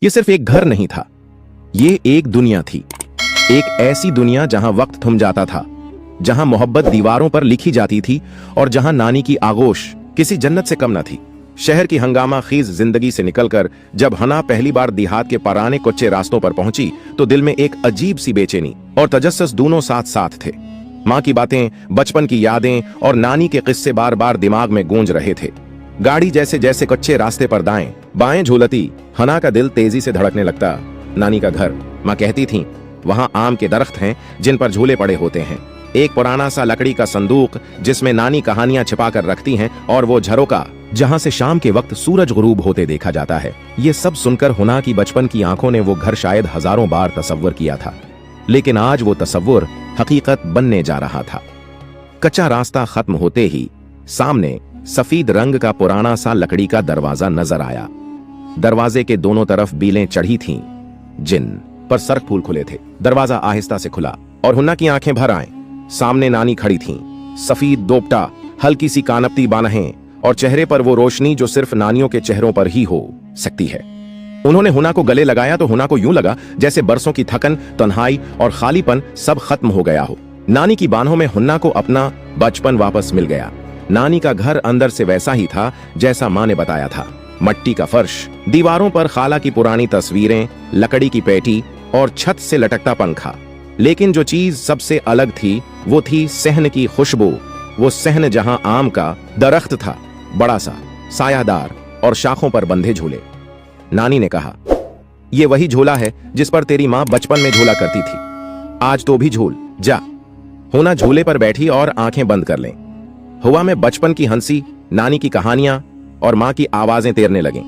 ये सिर्फ एक घर नहीं था, ये एक दुनिया थी। एक ऐसी दुनिया जहां वक्त थम जाता था, जहां मोहब्बत दीवारों पर लिखी जाती थी और जहां नानी की आगोश किसी जन्नत से कम न थी। शहर की हंगामा खीज जिंदगी से निकलकर जब हना पहली बार देहात के पुराने कच्चे रास्तों पर पहुंची तो दिल में एक अजीब सी बेचैनी और तजस्सुस दोनों साथ साथ थे। माँ की बातें, बचपन की यादें और नानी के किस्से बार बार दिमाग में गूंज रहे थे। गाड़ी जैसे जैसे कच्चे रास्ते पर दाएं बाएं झूलती, हना का दिल तेजी से धड़कने लगता। नानी का घर, माँ कहती थीं, वहां आम के दरख्त हैं जिन पर झूले पड़े होते हैं, एक पुराना सा लकड़ी का संदूक जिसमें नानी कहानियां छिपा कर रखती हैं, और वो झरोका जहां से शाम के वक्त सूरज गुरूब होते देखा जाता है। ये सब सुनकर हुना की बचपन की आंखों ने वो घर शायद हजारों बार तसव्वुर किया था, लेकिन आज वो तसव्वुर हकीकत बनने जा रहा था। कच्चा रास्ता खत्म होते ही सामने सफेद रंग का पुराना सा लकड़ी का दरवाजा नजर आया। दरवाजे के दोनों तरफ बीलें चढ़ी थीं, जिन पर सरक फूल खुले थे। दरवाजा आहिस्ता से खुला और हुन्ना की आंखें भर आईं। सामने नानी खड़ी थीं, सफेद दोपटा, हल्की सी कानपती बाहें और चेहरे पर वो रोशनी जो सिर्फ नानियों के चेहरों पर ही हो सकती है। उन्होंने हुना को गले लगाया तो हुना को यूं लगा जैसे बरसों की थकन, तन्हाई और खालीपन सब खत्म हो गया हो। नानी की बाहों में हुन्ना को अपना बचपन वापस मिल गया। नानी का घर अंदर से वैसा ही था जैसा माँ ने बताया था। मट्टी का फर्श, दीवारों पर खाला की पुरानी तस्वीरें, लकड़ी की पेटी और छत से लटकता पंखा। लेकिन जो चीज सबसे अलग थी वो थी सहन की खुशबू। वो सहन जहां आम का दरख्त था, बड़ा सा, सायादार और शाखों पर बंधे झूले। नानी ने कहा, ये वही झूला है जिस पर तेरी माँ बचपन में झूला करती थी। आज तो भी झूल जा। हुना झूले पर बैठी और आंखें बंद कर लें। हवा में बचपन की हंसी, नानी की कहानियां और माँ की आवाजें तैरने लगीं।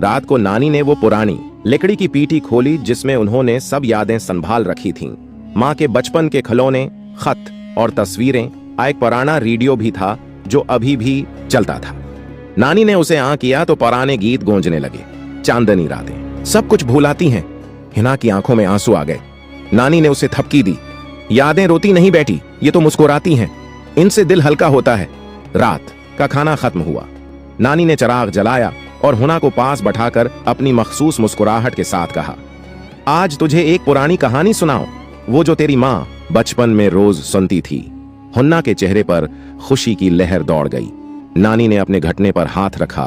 रात को नानी ने वो पुरानी लकड़ी की पीठी खोली जिसमें उन्होंने सब यादें संभाल रखी थीं। माँ के बचपन के खिलौने, खत और तस्वीरें। एक पुराना रेडियो भी था जो अभी भी चलता था। नानी ने उसे आं किया तो पुराने गीत गूंजने लगे। चांदनी रातें सब कुछ भुलाती हैं। हिना की आंखों में आंसू आ गए। नानी ने उसे थपकी दी। यादें रोती नहीं बेटी, ये तो मुस्कुराती हैं, इनसे दिल हल्का होता है। रात का खाना खत्म हुआ। नानी ने चिराग जलाया और हुना को पास बैठाकर अपनी मखसूस मुस्कुराहट के साथ कहा, आज तुझे एक पुरानी कहानी सुनाऊं, वो जो तेरी माँ बचपन में रोज सुनती थी। हुन्ना के चेहरे पर खुशी की लहर दौड़ गई। नानी ने अपने घटने पर हाथ रखा,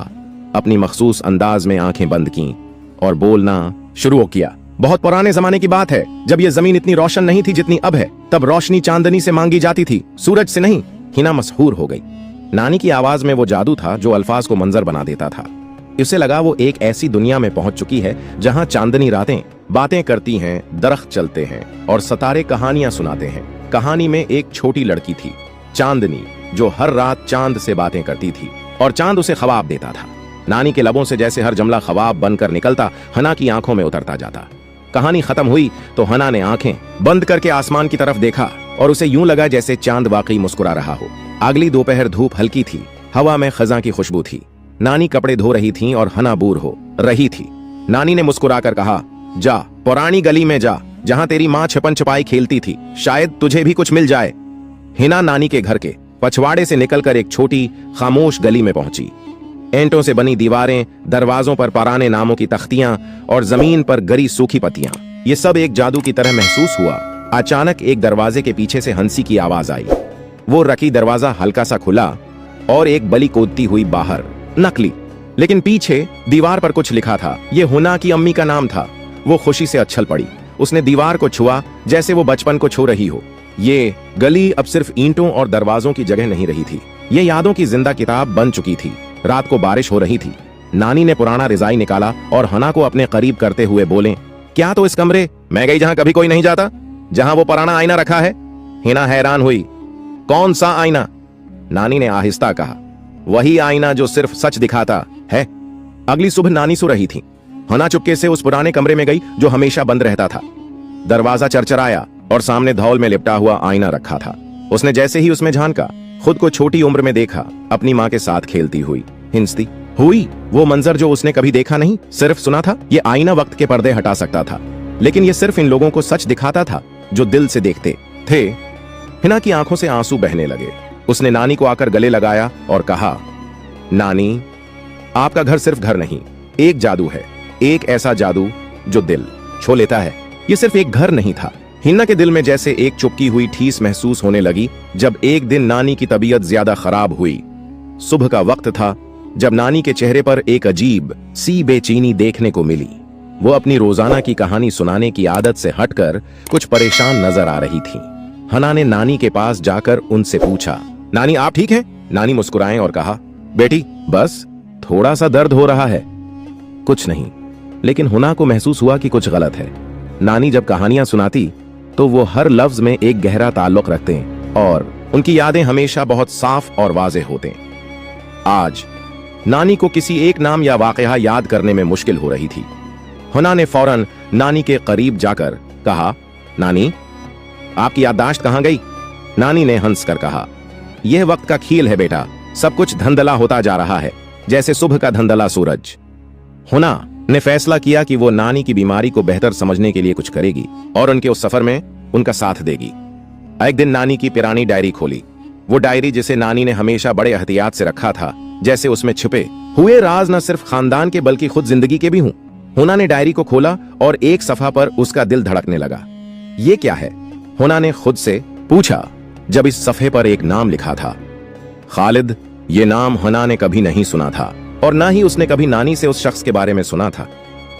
अपनी मखसूस अंदाज में आंखें बंद कीं और बोलना शुरू किया। बहुत पुराने जमाने की बात है, जब यह जमीन इतनी रोशन नहीं थी जितनी अब है। तब रोशनी चांदनी से मांगी जाती थी, सूरज से नहीं। हिना मशहूर हो गई। नानी की आवाज में वो जादू था जो अल्फाज को मंजर बना देता था। इसे लगा वो एक ऐसी दुनिया में पहुंच चुकी है जहां चांदनी रातें बातें करती हैं, दरख्त चलते हैं और सितारे कहानियां सुनाते हैं। कहानी में एक छोटी लड़की थी, चांदनी, जो हर रात चांद से बातें करती थी और चांद उसे ख्वाब देता था। नानी के लबों से जैसे हर जुमला ख्वाब बनकर निकलता, हना की आंखों में उतरता जाता। कहानी खत्म हुई तो हना ने आंखें बंद करके आसमान की तरफ देखा और उसे यूं लगा जैसे चांद वाकई मुस्कुरा रहा हो। अगली दोपहर धूप हल्की थी, हवा में खज़ां की खुशबू थी। नानी कपड़े धो रही थीं और हना बूर हो रही थी। नानी ने मुस्कुराकर कहा, जा पुरानी गली में जा जहां तेरी माँ छिपन छिपाई खेलती थी, शायद तुझे भी कुछ मिल जाए। हिना नानी के घर के पछवाड़े से निकलकर एक छोटी खामोश गली में पहुंची। ईंटों से बनी दीवारें, दरवाजों पर पुराने नामों की तख्तियां और जमीन पर गरी सूखी पत्तियां, ये सब एक जादू की तरह महसूस हुआ। अचानक एक दरवाजे के पीछे से हंसी की आवाज आई। वो रखी दरवाजा हल्का सा खुला और एक बलि कूदती हुई बाहर, नकली, लेकिन पीछे दीवार पर कुछ लिखा था। ये हुना की अम्मी का नाम था। वो खुशी से अच्छल पड़ी। उसने दीवार को छुआ जैसे वो बचपन को छू रही हो। ये गली अब सिर्फ ईंटों और दरवाजों की जगह नहीं रही थी, ये यादों की जिंदा किताब बन चुकी थी। रात को बारिश हो रही थी। नानी ने पुराना रिजाई निकाला और हना को अपने करीब करते हुए बोले, क्या तो इस कमरे मैं गई जहां कभी कोई नहीं जाता, जहां वो पुराना आईना रखा है। हिना हैरान हुई, कौन सा आईना? नानी ने आहिस्ता कहा, वही आईना जो सिर्फ सच दिखाता है। अगली सुबह नानी सो रही थी। हना चुपके से उस पुराने कमरे में गई जो हमेशा बंद रहता था। दरवाजा चरचराया और सामने धौल में लिपटा हुआ आईना रखा था। उसने जैसे ही उसमें झांका, खुद को छोटी उम्र में देखा, अपनी माँ के साथ खेलती हुई, हिंसती हुई। वो मंजर जो उसने कभी देखा नहीं, सिर्फ सुना था। ये आईना वक्त के पर्दे हटा सकता था, लेकिन ये सिर्फ इन लोगों को सच दिखाता था जो दिल से देखते थे। हिना की आंखों से आंसू बहने लगे। उसने नानी को आकर गले लगाया और कहा, नानी, आपका घर सिर्फ घर नहीं, एक जादू है। एक ऐसा जादू जो दिल छू लेता है। ये सिर्फ एक घर नहीं था, हिना के दिल में जैसे एक चुपकी हुई ठेस महसूस होने लगी जब एक दिन नानी की तबीयत ज्यादा खराब हुई। सुबह का वक्त था जब नानी के चेहरे पर एक अजीब सी बेचैनी देखने को मिली। वो अपनी रोजाना की कहानी सुनाने की आदत से हटकर कुछ परेशान नजर आ रही थी। हना ने नानी के पास जाकर उनसे पूछा, नानी आप ठीक हैं? नानी मुस्कुराए और कहा, बेटी बस थोड़ा सा दर्द हो रहा है, कुछ नहीं। लेकिन हुना को महसूस हुआ कि कुछ गलत है। नानी जब कहानियां सुनाती तो वो हर लफ्ज में एक गहरा ताल्लुक रखते हैं और उनकी यादें हमेशा बहुत साफ और वाज़ेह होते। आज नानी को किसी एक नाम या वाकया याद करने में मुश्किल हो रही थी। हुना ने फौरन नानी के करीब जाकर कहा, नानी आपकी याददाश्त कहां गई? नानी ने हंस कर कहा, यह वक्त का खेल है बेटा, सब कुछ धंधला होता जा रहा है, जैसे सुबह का धंधला सूरज। हुना ने फैसला किया कि वो नानी की बीमारी को बेहतर समझने के लिए कुछ करेगी और उनके उस सफर में उनका साथ देगी। एक दिन नानी की पुरानी डायरी खोली, वो डायरी जिसे नानी ने हमेशा बड़े एहतियात से रखा था, जैसे उसमें छुपे हुए राज न सिर्फ खानदान के बल्कि खुद जिंदगी के भी हों। हुना ने डायरी को खोला और एक सफा पर उसका दिल धड़कने लगा। ये क्या है? हुना ने खुद से पूछा, जब इस सफे पर एक नाम लिखा था, खालिद। ये नाम हुना ने कभी नहीं सुना था और ना ही उसने कभी नानी से उस शख्स के बारे में सुना था,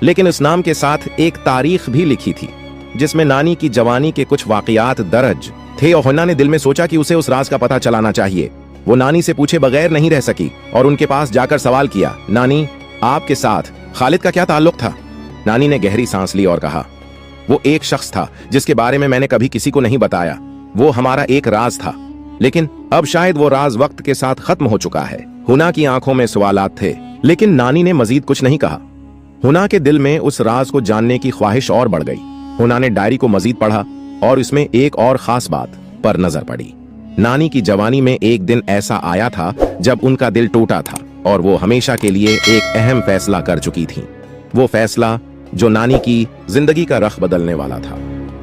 लेकिन उस नाम के साथ एक तारीख भी लिखी थी जिसमें नानी की जवानी के कुछ वाकयात दर्ज थे। और हुना ने दिल में सोचा कि उसे उस राज का पता चलाना चाहिए। वो नानी से पूछे बगैर नहीं रह सकी और उनके पास जाकर सवाल किया, नानी आपके साथ खालिद का क्या ताल्लुक था? नानी ने गहरी सांस ली और कहा, वो एक शख्स था जिसके बारे में मैंने कभी किसी को नहीं बताया। वो हमारा एक राज था, लेकिन अब शायद वो राज वक्त के साथ खत्म हो चुका है। हुना की आंखों में सवालात थे, लेकिन नानी ने मजीद कुछ नहीं कहा। हुना के दिल में उस राज को जानने की ख्वाहिश और बढ़ गई। हुना ने डायरी को मजीद पढ़ा और इसमें एक और खास बात पर नजर पड़ी। नानी की जवानी में एक दिन ऐसा आया था जब उनका दिल टूटा था और वो हमेशा के लिए एक अहम फैसला कर चुकी थी। वो फैसला जो नानी की जिंदगी का रख बदलने वाला था।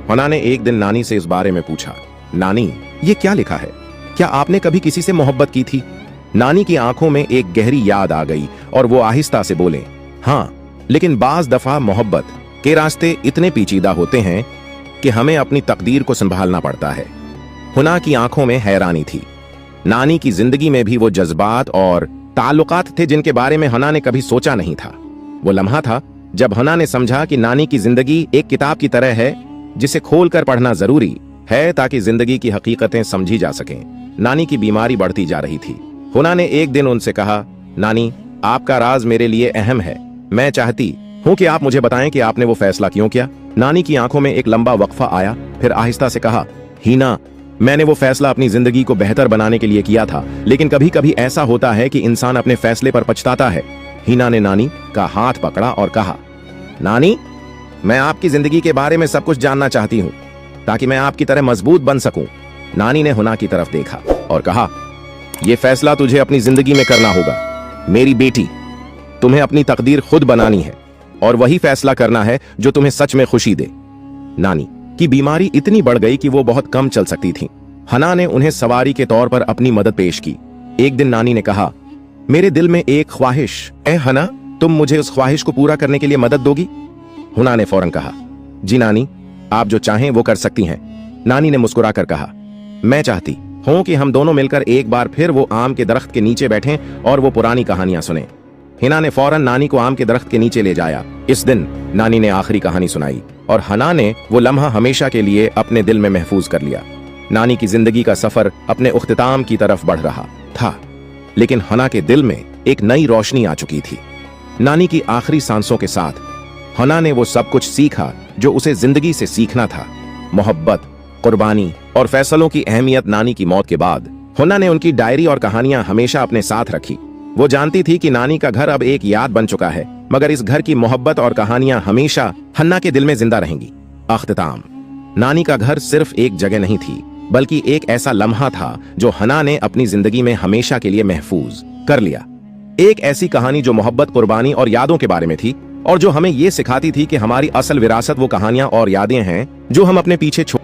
हुना ने एक दिन नानी से इस बारे में पूछा, नानी ये क्या लिखा है? क्या आपने कभी किसी से मोहब्बत की थी? नानी की आंखों में एक गहरी याद आ गई और वो आहिस्ता से बोले, हाँ, लेकिन बाज दफा मोहब्बत के रास्ते इतने पेचीदा होते हैं कि हमें अपनी तकदीर को संभालना पड़ता है। हुना की आंखों में हैरानी थी। नानी की जिंदगी में भी वो जज्बात और ताल्लुकात थे जिनके बारे में हुना ने कभी सोचा नहीं था। वो लम्हा था जब हुना ने समझा कि नानी की जिंदगी एक किताब की तरह है जिसे खोलकर पढ़ना जरूरी है ताकि जिंदगी की हकीकतें समझी जा सकें। नानी की बीमारी बढ़ती जा रही थी। हुना ने एक दिन उनसे कहा, नानी आपका राज मेरे लिए अहम है। मैं चाहती हूं कि आप मुझे बताएं कि आपने वो फैसला क्यों किया। नानी की आंखों में एक लंबा वक्फा आया, फिर आहिस्ता से कहा, हीना मैंने वो फैसला अपनी जिंदगी को बेहतर बनाने के लिए किया था, लेकिन कभी कभी ऐसा होता है कि इंसान अपने फैसले पर पछताता है। हीना ने नानी का हाथ पकड़ा और कहा, नानी मैं आपकी जिंदगी के बारे में सब कुछ जानना चाहती हूँ ताकि मैं आपकी तरह मजबूत बन सकूं। नानी ने हुना की तरफ देखा और कहा, यह फैसला तुझे अपनी जिंदगी में करना होगा मेरी बेटी। तुम्हें अपनी तकदीर खुद बनानी है और वही फैसला करना है जो तुम्हें सच में खुशी दे। नानी की बीमारी इतनी बढ़ गई कि वो बहुत कम चल सकती थी। हुना ने उन्हें सवारी के तौर पर अपनी मदद पेश की। एक दिन नानी ने कहा, मेरे दिल में एक ख्वाहिश है हुना, तुम मुझे उस ख्वाहिश को पूरा करने के लिए मदद दोगी? हुना ने फौरन कहा, जी नानी, आप जो चाहें वो कर सकती हैं। नानी ने मुस्कुराकर कहा, मैं चाहती हूं कि हम दोनों मिलकर एक बार फिर वो आम के दरख्त के नीचे बैठें और वो पुरानी कहानियां सुने। हिना ने फौरन नानी को आम के दरख्त के नीचे ले जाया। इस दिन नानी ने आखिरी कहानी सुनाई और हुना ने वो लम्हा हमेशा के लिए अपने दिल में महफूज कर लिया। नानी की जिंदगी का सफर अपने उख्तिताम की तरफ बढ़ रहा था, लेकिन हुना के दिल में एक नई रोशनी आ चुकी थी। नानी की आखिरी सांसों के साथ हुना ने वो सब कुछ सीखा जो उसे जिंदगी से सीखना था। मोहब्बत, कुर्बानी और फैसलों की अहमियत। नानी की मौत के बाद हुना ने उनकी डायरी और कहानियां हमेशा अपने साथ रखी। वो जानती थी कि नानी का घर अब एक याद बन चुका है, मगर इस घर की मोहब्बत और कहानियां हमेशा हुना के दिल में जिंदा रहेंगी। अख्तिताम, नानी का घर सिर्फ एक जगह नहीं थी, बल्कि एक ऐसा लम्हा था जो हुना ने अपनी जिंदगी में हमेशा के लिए महफूज कर लिया। एक ऐसी कहानी जो मोहब्बत, कुर्बानी और यादों के बारे में थी और जो हमें ये सिखाती थी कि हमारी असल विरासत वो कहानियां और यादें हैं जो हम अपने पीछे छोड़